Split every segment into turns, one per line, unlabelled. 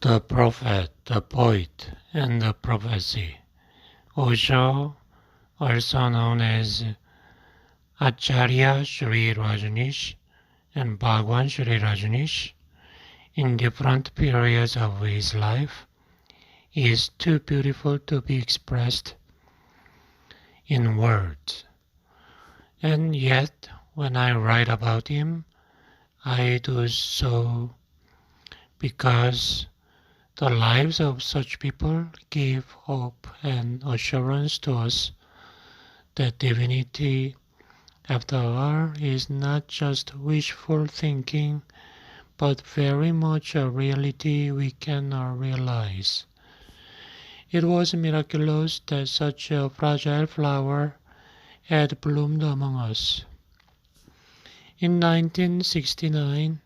The Prophet, the Poet, and the Prophecy. Osho, also known as Acharya Sri Rajneesh and Bhagwan Sri Rajneesh, in different periods of his life, is too beautiful to be expressed in words. And yet, when I write about him, I do so because the lives of such people give hope and assurance to us that divinity, after all, is not just wishful thinking, but very much a reality we cannot realize. It was miraculous that such a fragile flower had bloomed among us. In 1969,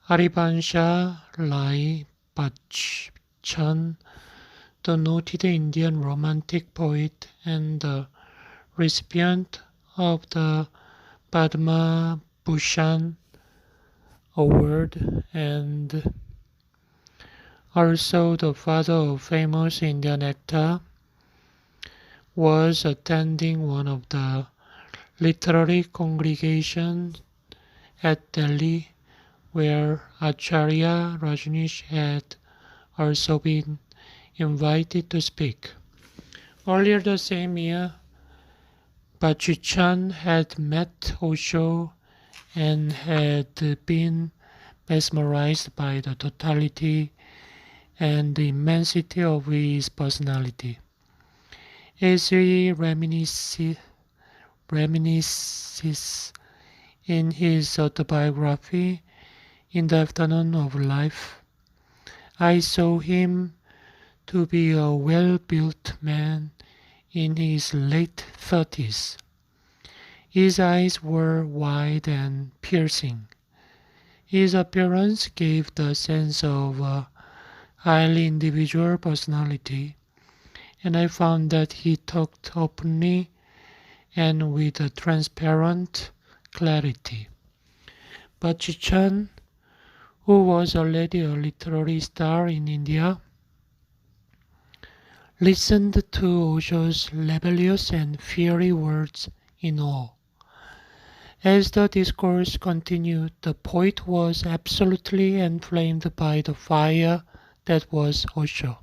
Haribansha Lai Bachchan, the noted Indian romantic poet and the recipient of the Padma Bhushan Award and also the father of famous Indian actor, was attending one of the literary congregations at Delhi where Acharya Rajneesh had also been invited to speak. Earlier the same year, Bachchan had met Osho and had been mesmerized by the totality and the immensity of his personality. As he reminisces in his autobiography, In the Afternoon of Life, I saw him to be a well-built man in his late 30s. His eyes were wide and piercing. His appearance gave the sense of a highly individual personality, and I found that he talked openly and with a transparent clarity. Bachchan, who was already a literary star in India, listened to Osho's rebellious and fiery words in awe. As the discourse continued, the poet was absolutely inflamed by the fire that was Osho.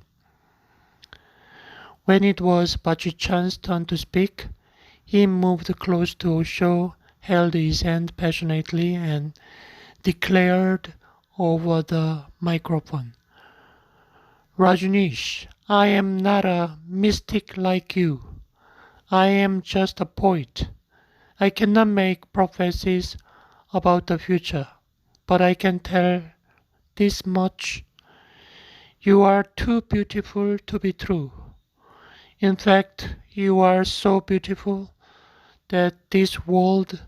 When it was Bachchan's turn to speak, he moved close to Osho, held his hand passionately, and declared over the microphone, Rajneesh, I am not a mystic like you. I am just a poet. I cannot make prophecies about the future, but I can tell this much. You are too beautiful to be true. In fact, you are so beautiful that this world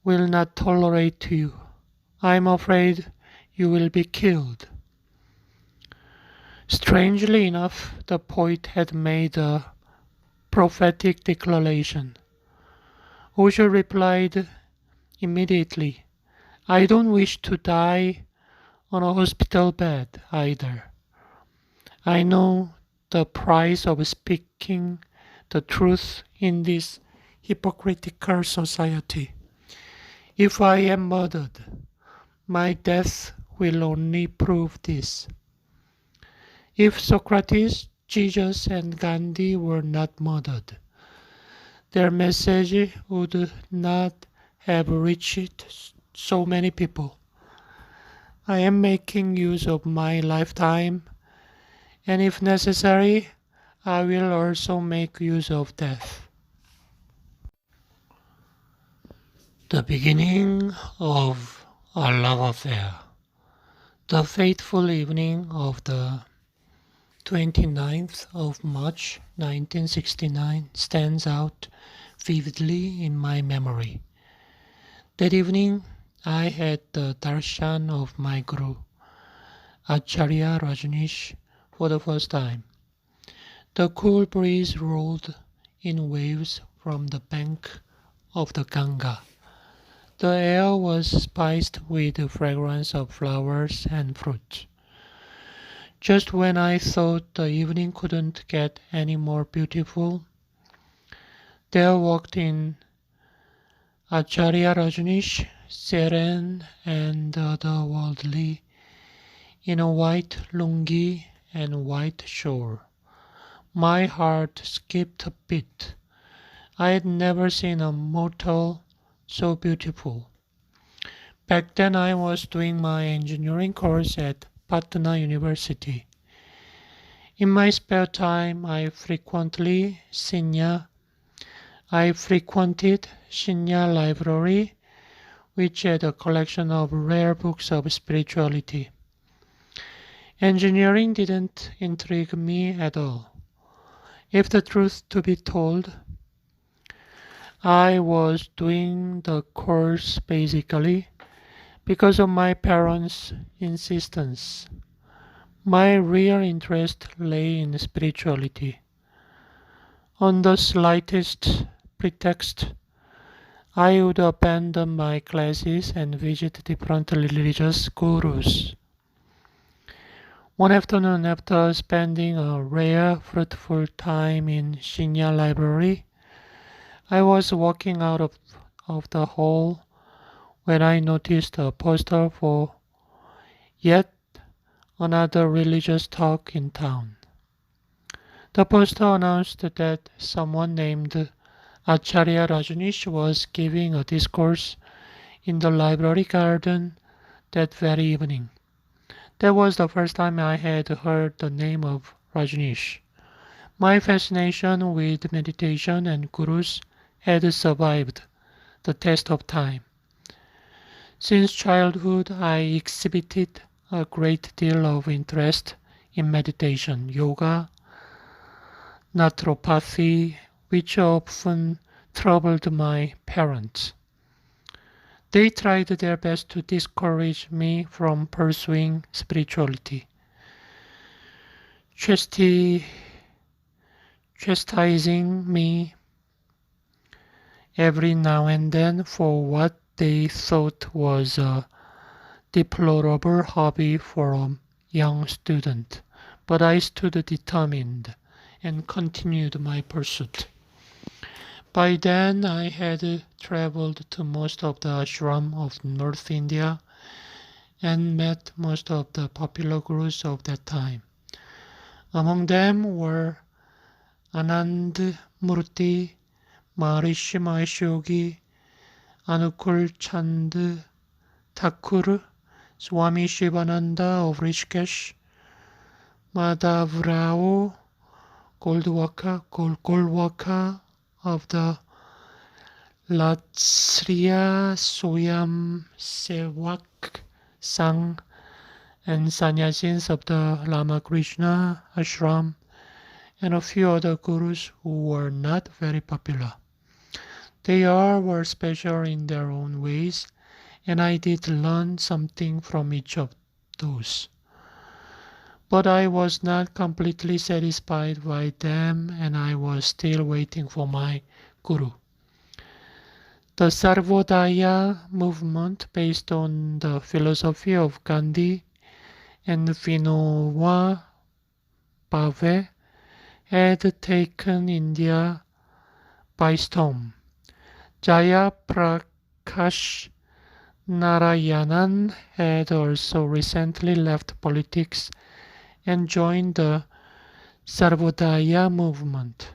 will not tolerate you. I am afraid you will be killed. Strangely enough, the poet had made a prophetic declaration. Osho replied immediately, I don't wish to die on a hospital bed either. I know the price of speaking the truth in this hypocritical society. If I am murdered, my death will only prove this. If Socrates, Jesus, and Gandhi were not murdered, their message would not have reached so many people. I am making use of my lifetime, and if necessary, I will also make use of death. The beginning of a love affair. The fateful evening of the 29th of March 1969 stands out vividly in my memory. That evening, I had the darshan of my guru, Acharya Rajneesh, for the first time. The cool breeze rolled in waves from the bank of the Ganga. The air was spiced with the fragrance of flowers and fruit. Just when I thought the evening couldn't get any more beautiful, there walked in Acharya Rajneesh, serene and otherworldly, in a white lungi and white shawl. My heart skipped a beat. I had never seen a mortal so beautiful. Back then I was doing my engineering course at Patna University. In my spare time I frequented Shinya Library, which had a collection of rare books of spirituality. Engineering didn't intrigue me at all. If the truth to be told, I was doing the course basically because of my parents' insistence. My real interest lay in spirituality. On the slightest pretext, I would abandon my classes and visit different religious gurus. One afternoon, after spending a rare, fruitful time in Shinya Library, I was walking out of the hall when I noticed a poster for yet another religious talk in town. The poster announced that someone named Acharya Rajneesh was giving a discourse in the library garden that very evening. That was the first time I had heard the name of Rajneesh. My fascination with meditation and gurus had survived the test of time. Since childhood, I exhibited a great deal of interest in meditation, yoga, naturopathy, which often troubled my parents. They tried their best to discourage me from pursuing spirituality, chastising me every now and then for what they thought was a deplorable hobby for a young student. But I stood determined and continued my pursuit. By then I had traveled to most of the ashram of North India and met most of the popular gurus of that time. Among them were Anand Murti, Maharishi Mahesh Yogi, Anukul Chand Thakur, Swami Shivananda of Rishikesh, Madhav Rao Golwaka of the Latsriya Swayam Sevak Sangh, and sannyasins of the Ramakrishna Ashram, and a few other gurus who were not very popular. They all were special in their own ways, and I did learn something from each of those. But I was not completely satisfied by them, and I was still waiting for my guru. The Sarvodaya movement, based on the philosophy of Gandhi and Vinoba Bhave, had taken India by storm. Jaya Prakash Narayanan had also recently left politics and joined the Sarvodaya movement.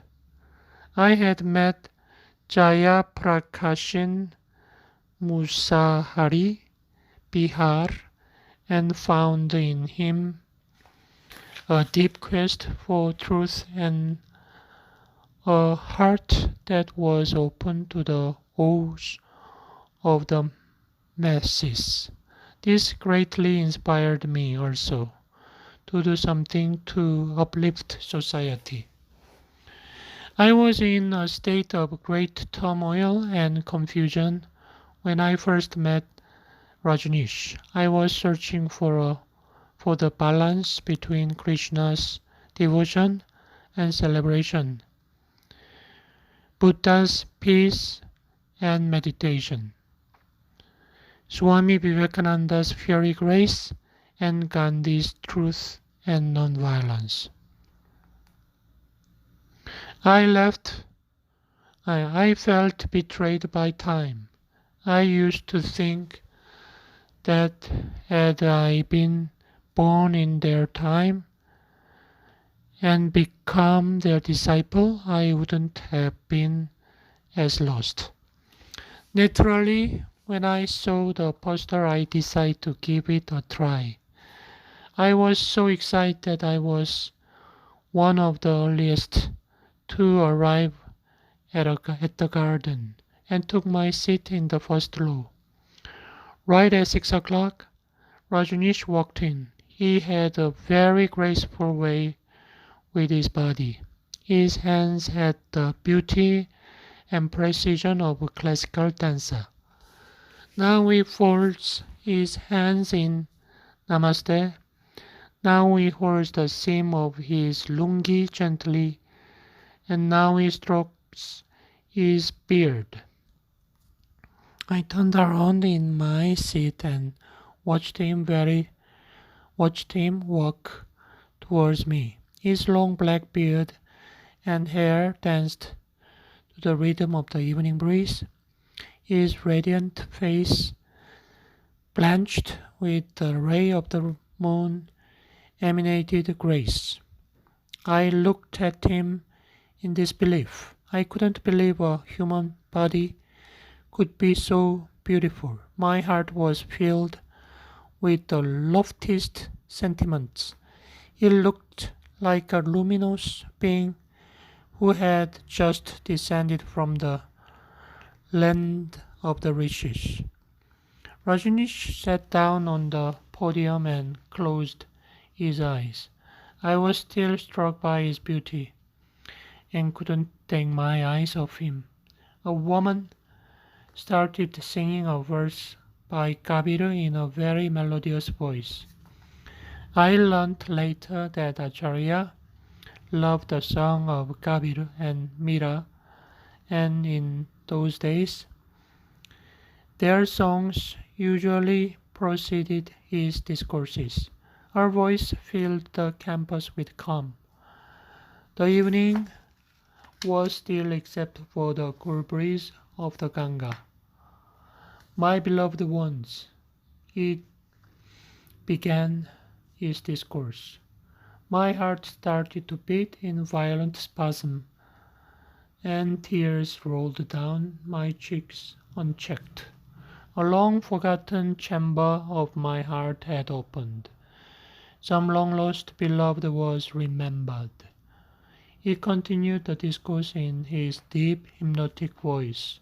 I had met Jaya Prakash in Musahari, Bihar, and found in him a deep quest for truth and a heart that was open to the woes of the masses. This greatly inspired me also to do something to uplift society. I was in a state of great turmoil and confusion when I first met Rajneesh. I was searching for the balance between Krishna's devotion and celebration, Buddha's peace and meditation, Swami Vivekananda's fiery grace, and Gandhi's truth and nonviolence. I left. I felt betrayed by time. I used to think that had I been born in their time and become their disciple, I wouldn't have been as lost. Naturally, when I saw the poster, I decided to give it a try. I was so excited I was one of the earliest to arrive at the garden and took my seat in the first row. Right at 6 o'clock, Rajneesh walked in. He had a very graceful way with his body. His hands had the beauty and precision of a classical dancer. Now he folds his hands in Namaste. Now he holds the seam of his lungi gently, and now he strokes his beard. I turned around in my seat and watched him walk towards me. His long black beard and hair danced to the rhythm of the evening breeze. His radiant face, blanched with the ray of the moon, emanated grace. I looked at him in disbelief. I couldn't believe a human body could be so beautiful. My heart was filled with the loftiest sentiments. He looked like a luminous being who had just descended from the land of the rishis. Rajneesh sat down on the podium and closed his eyes. I was still struck by his beauty and couldn't take my eyes off him. A woman started singing a verse by Kabir in a very melodious voice. I learned later that Acharya loved the song of Kabir and Mira, and in those days their songs usually preceded his discourses. Her voice filled the campus with calm. The evening was still except for the cool breeze of the Ganga. My beloved ones, it began his discourse. My heart started to beat in violent spasm, and tears rolled down my cheeks unchecked. A long forgotten chamber of my heart had opened. Some long lost beloved was remembered. He continued the discourse in his deep hypnotic voice.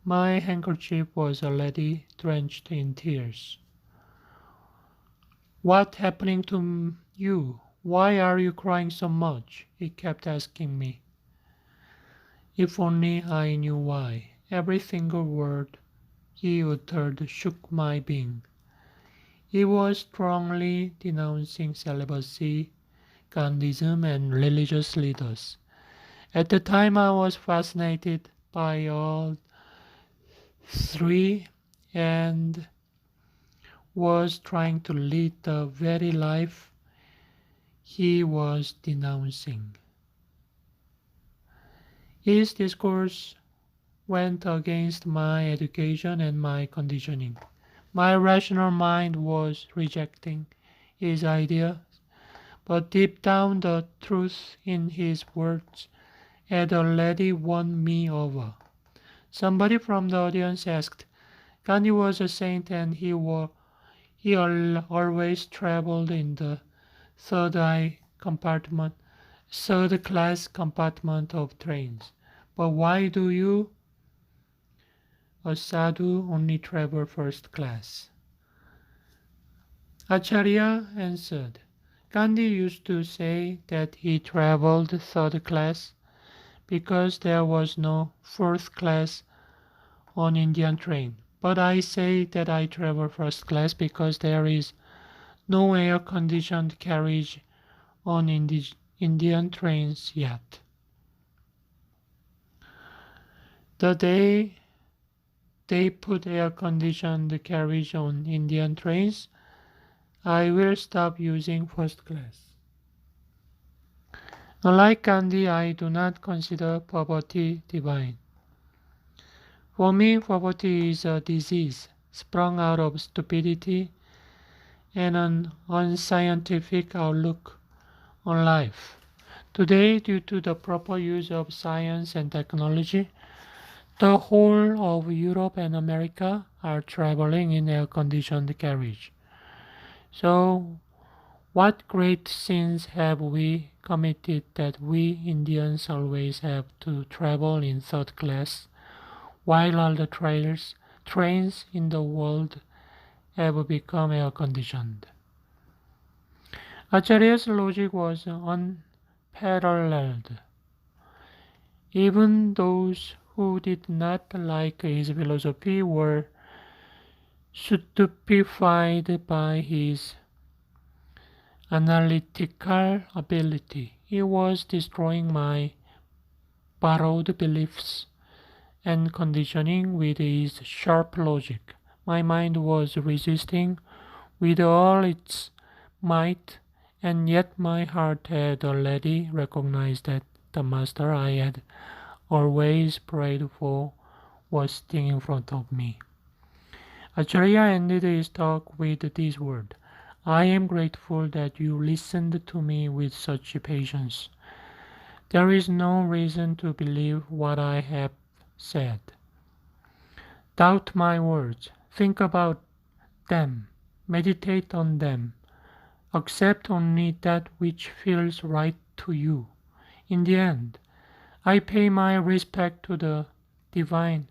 My handkerchief was already drenched in tears. "What's happening to you? Why are you crying so much?" he kept asking me. If only I knew why. Every single word he uttered shook my being. He was strongly denouncing celibacy, Gandhism, and religious leaders. At the time I was fascinated by all three and was trying to lead the very life he was denouncing. His discourse went against my education and my conditioning. My rational mind was rejecting his ideas, but deep down the truth in his words had already won me over. Somebody from the audience asked, Gandhi was a saint and he always traveled in the third class compartment of trains. But why do you, a sadhu, only travel first class? Acharya answered, Gandhi used to say that he traveled third class because there was no fourth class on Indian train. But I say that I travel first class because there is no air-conditioned carriage on Indian trains yet. The day they put air-conditioned carriage on Indian trains, I will stop using first class. Unlike Gandhi, I do not consider poverty divine. For me, poverty is a disease sprung out of stupidity and an unscientific outlook on life. Today, due to the proper use of science and technology, the whole of Europe and America are traveling in air-conditioned carriage. So, what great sins have we committed that we Indians always have to travel in third class, while all the trains in the world have become air-conditioned? Acharya's logic was unparalleled. Even those who did not like his philosophy were stupefied by his analytical ability. He was destroying my borrowed beliefs and conditioning with his sharp logic. My mind was resisting with all its might, and yet my heart had already recognized that the master I had always prayed for was sitting in front of me. Acharya ended his talk with these words: I am grateful that you listened to me with such patience. There is no reason to believe what I have said. Doubt my words. Think about them. Meditate on them. Accept only that which feels right to you. In the end, I pay my respect to the divine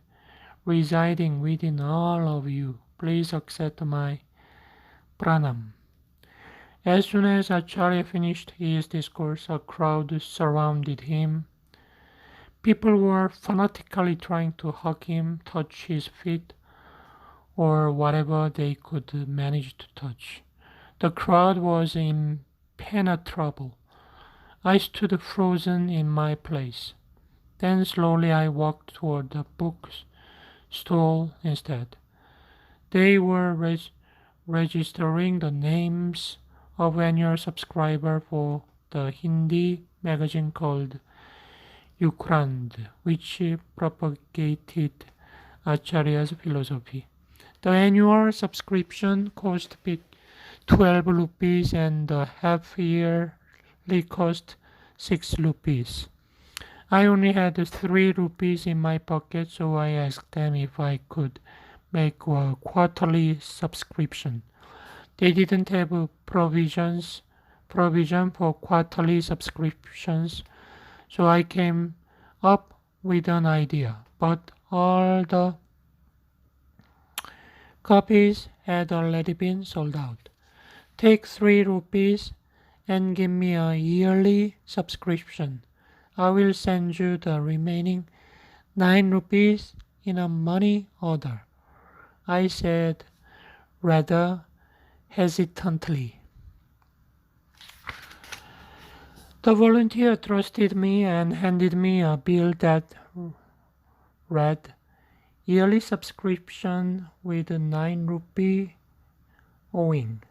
residing within all of you. Please accept my pranam. As soon as Acharya finished his discourse, a crowd surrounded him. People were fanatically trying to hug him, touch his feet, or whatever they could manage to touch. The crowd was impenetrable. I stood frozen in my place. Then slowly I walked toward the bookstall instead. They were registering the names of annual subscriber for the Hindi magazine called Ukrand, which propagated Acharya's philosophy. The annual subscription cost 12 rupees and the half yearly cost 6 rupees. I only had 3 rupees in my pocket, so I asked them if I could make a quarterly subscription. They didn't have provision for quarterly subscriptions, so I came up with an idea. But all the copies had already been sold out. Take 3 rupees and give me a yearly subscription. I will send you the remaining 9 rupees in a money order, I said rather hesitantly. The volunteer trusted me and handed me a bill that read, yearly subscription with 9 rupee owing.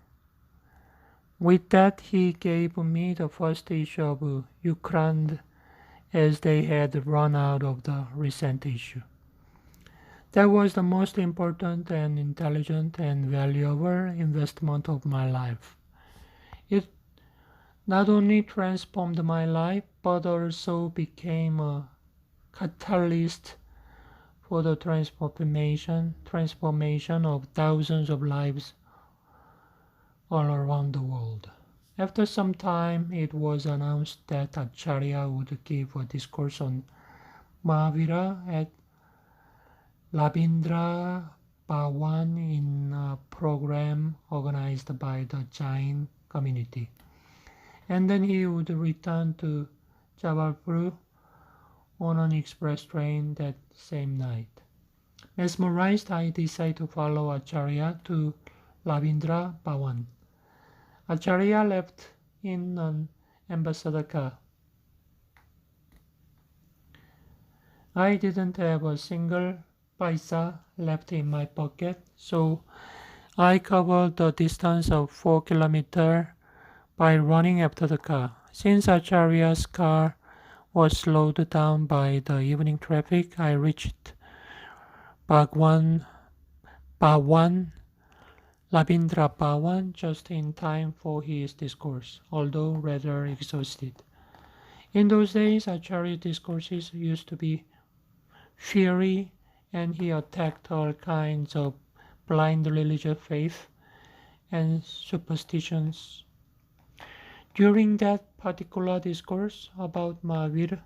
With that, he gave me the first issue of Ukrand, as they had run out of the recent issue. That was the most important and intelligent and valuable investment of my life. It not only transformed my life, but also became a catalyst for the transformation of thousands of lives all around the world. After some time, it was announced that Acharya would give a discourse on Mahavira at Rabindra Bhawan in a program organized by the Jain community. And then he would return to Jabalpur on an express train that same night. Mesmerized, I decided to follow Acharya to Rabindra Bhawan. Acharya left in an ambassador car. I didn't have a single paisa left in my pocket, so I covered the distance of 4 kilometers by running after the car. Since Acharya's car was slowed down by the evening traffic, I reached Bhagwan Bhawan Labindra Bhawan just in time for his discourse, although rather exhausted. In those days, Acharya's discourses used to be fiery, and he attacked all kinds of blind religious faith and superstitions. During that particular discourse about Mahavir,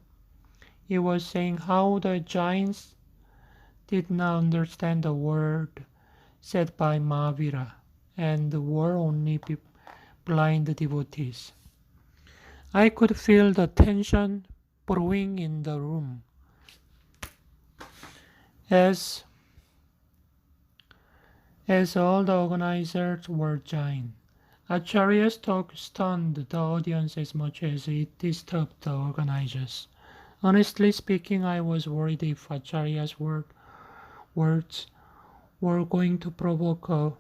he was saying how the giants did not understand the word said by Mahavira and were only blind devotees. I could feel the tension brewing in the room as all the organizers were giants. Acharya's talk stunned the audience as much as it disturbed the organizers. Honestly speaking, I was worried if Acharya's words were going to provoke a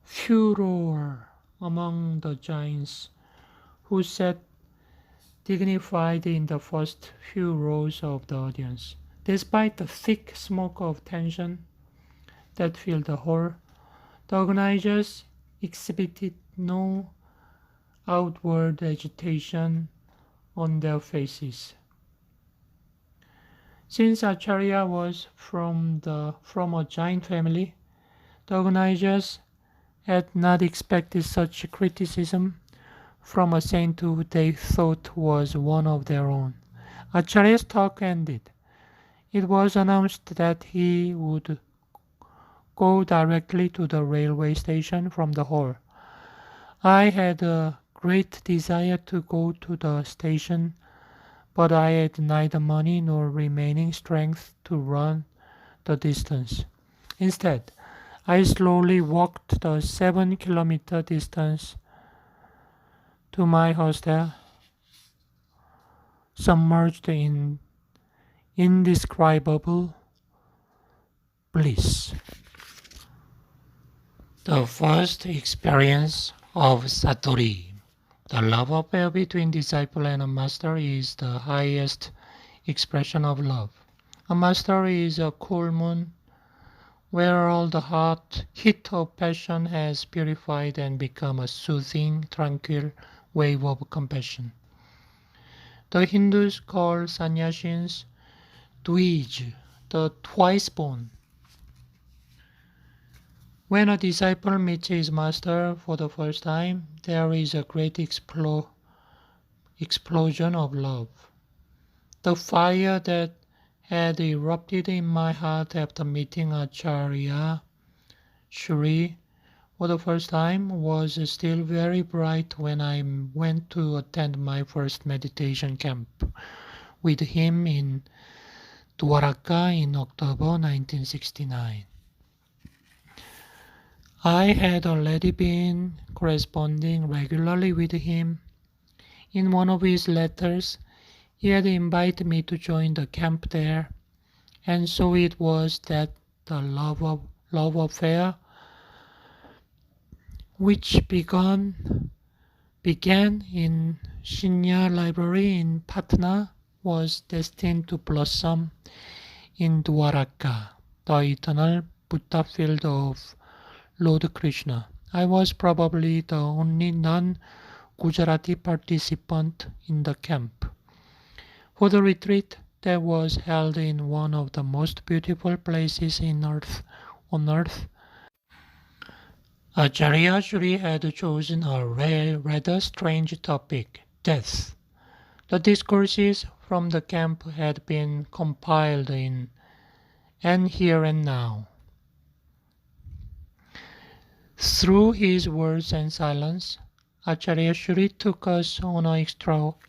furor among the giants who sat dignified in the first few rows of the audience. Despite the thick smoke of tension that filled the hall, the organizers exhibited no outward agitation on their faces. Since Acharya was from a giant family, the organizers had not expected such criticism from a saint who they thought was one of their own. Acharya's talk ended. It was announced that he would go directly to the railway station from the hall. I had a great desire to go to the station, but I had neither money nor remaining strength to run the distance. Instead, I slowly walked the 7-kilometer distance to my hostel, submerged in indescribable bliss. The first experience of Satori. The love affair between disciple and a master is the highest expression of love. A master is a cool moon where all the hot heat of passion has purified and become a soothing, tranquil wave of compassion. The Hindus call sannyasins Dvij, the twice born. When a disciple meets his master for the first time, there is a great explosion of love. The fire that had erupted in my heart after meeting Acharya Shri for the first time was still very bright when I went to attend my first meditation camp with him in Dwaraka in October 1969. I had already been corresponding regularly with him. In one of his letters, he had invited me to join the camp there, and so it was that the love affair, which began in Shinya Library in Patna, was destined to blossom in Dwaraka, the eternal Buddha field of Lord Krishna. I was probably the only non-Gujarati participant in the camp. For the retreat that was held in one of the most beautiful places on earth, Acharya Shri had chosen a rather strange topic, death. The discourses from the camp had been compiled in And Here and Now. Through his words and silence, Acharya Shri took us on an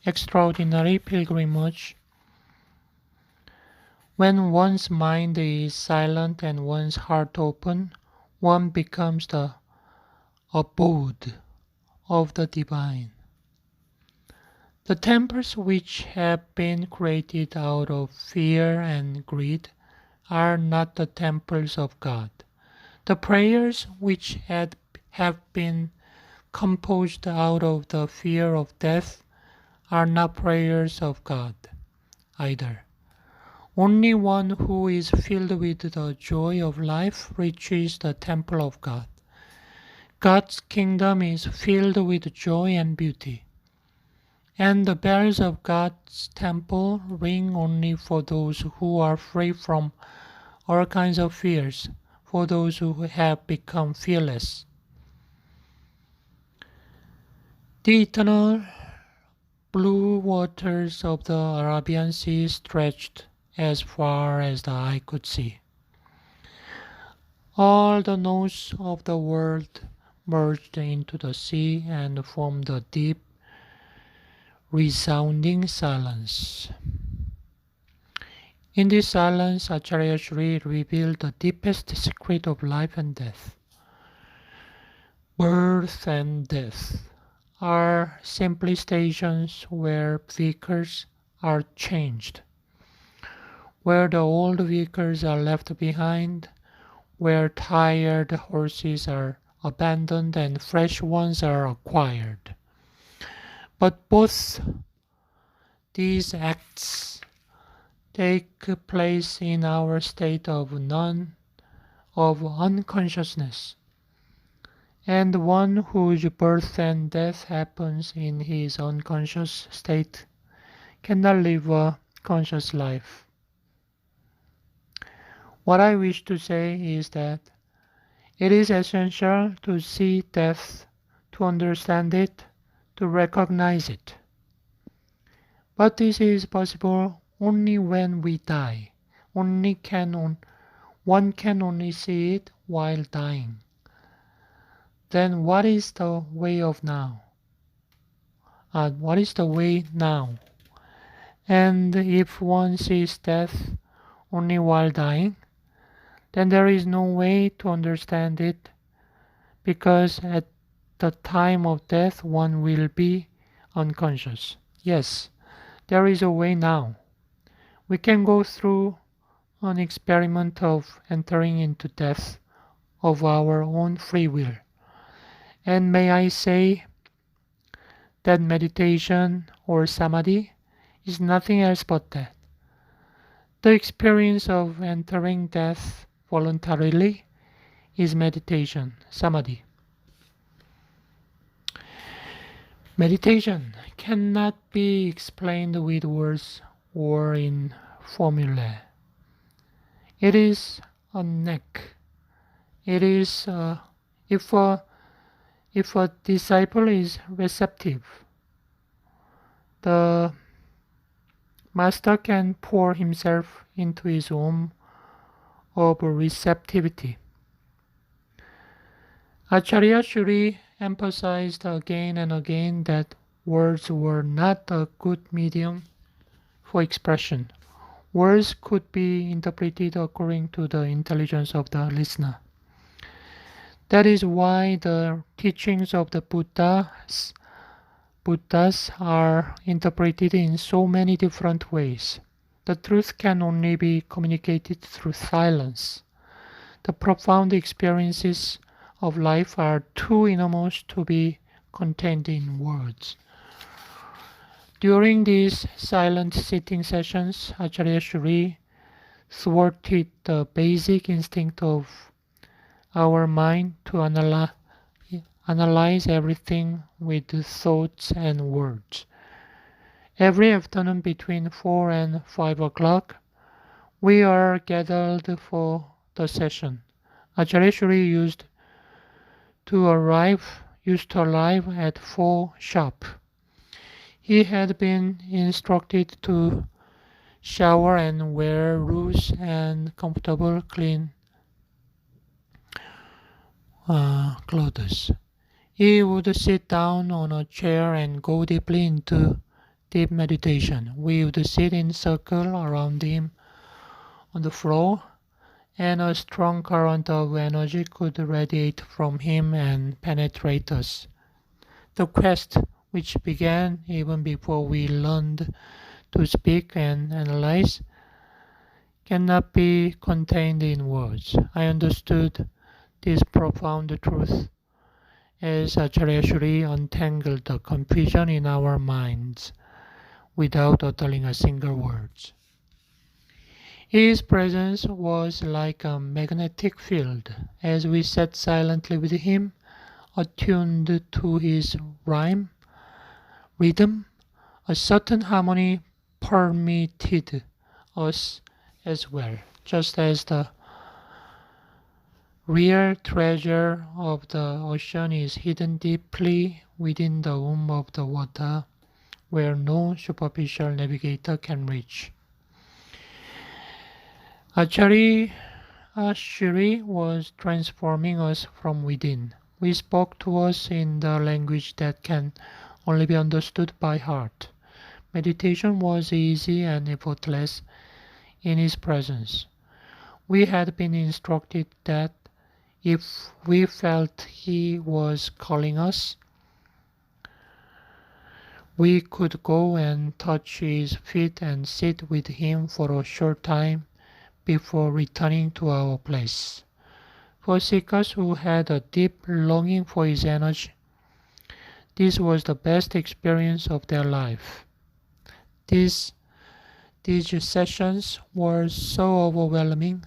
extraordinary pilgrimage. When one's mind is silent and one's heart open, one becomes the abode of the divine. The temples which have been created out of fear and greed are not the temples of God. The prayers which have been composed out of the fear of death are not prayers of God either. Only one who is filled with the joy of life reaches the temple of God. God's kingdom is filled with joy and beauty, and the bells of God's temple ring only for those who are free from all kinds of fears, for those who have become fearless. The eternal blue waters of the Arabian Sea stretched as far as the eye could see. All the notes of the world merged into the sea and formed a deep, resounding silence. In this silence, Acharya Shri revealed the deepest secret of life and death. Birth and death are simply stations where vehicles are changed, where the old vehicles are left behind, where tired horses are abandoned and fresh ones are acquired. But both these acts take place in our state of unconsciousness, and one whose birth and death happens in his unconscious state cannot live a conscious life. What I wish to say is that it is essential to see death, to understand it, to recognize it. But this is possible only when we die. One can only see it while dying. Then what is the way of now? What is the way now? And if one sees death only while dying, then there is no way to understand it, because at the time of death one will be unconscious. Yes, there is a way now. We can go through an experiment of entering into death of our own free will. And may I say that meditation or samadhi is nothing else but that. The experience of entering death voluntarily is meditation, samadhi. Meditation cannot be explained with words or in formulae. It is a knack. It is if a disciple is receptive, the master can pour himself into his home of receptivity. Acharya Shri emphasized again and again that words were not a good medium for expression. Words could be interpreted according to the intelligence of the listener. That is why the teachings of the Buddhas are interpreted in so many different ways. The truth can only be communicated through silence. The profound experiences of life are too innermost to be contained in words. During these silent sitting sessions, Acharya Shri thwarted the basic instinct of our mind to analyze everything with thoughts and words. Every afternoon between 4 and 5 o'clock, we are gathered for the session. Acharya Shri used to arrive at 4 sharp. He had been instructed to shower and wear loose and comfortable clean clothes. He would sit down on a chair and go deeply into deep meditation. We would sit in a circle around him on the floor, and a strong current of energy could radiate from him and penetrate us. The quest, which began even before we learned to speak and analyze, cannot be contained in words. I understood this profound truth as Acharya Shri untangled the confusion in our minds without uttering a single word. His presence was like a magnetic field as we sat silently with him, attuned to his rhythm. A certain harmony permeated us as well, just as the real treasure of the ocean is hidden deeply within the womb of the water, where no superficial navigator can reach. Acharya Shri was transforming us from within. We spoke to us in the language that can only be understood by heart. Meditation was easy and effortless in his presence. We had been instructed that if we felt he was calling us, we could go and touch his feet and sit with him for a short time before returning to our place. For seekers who had a deep longing for his energy, this was the best experience of their life. These sessions were so overwhelming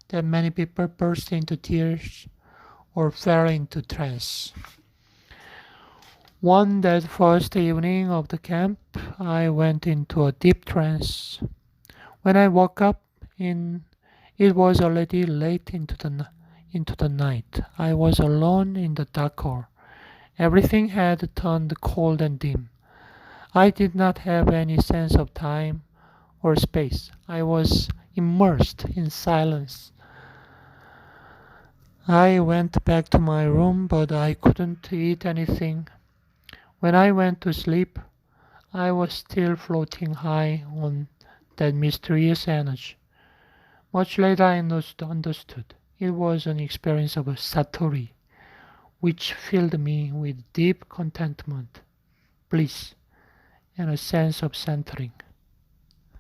that many people burst into tears or fell into trance. That first evening of the camp, I went into a deep trance. When I woke up, it was already late into the night. I was alone in the dark hall. Everything had turned cold and dim. I did not have any sense of time or space. I was immersed in silence. I went back to my room, but I couldn't eat anything. When I went to sleep, I was still floating high on that mysterious energy. Much later I understood. It was an experience of a satori, which filled me with deep contentment, bliss, and a sense of centering.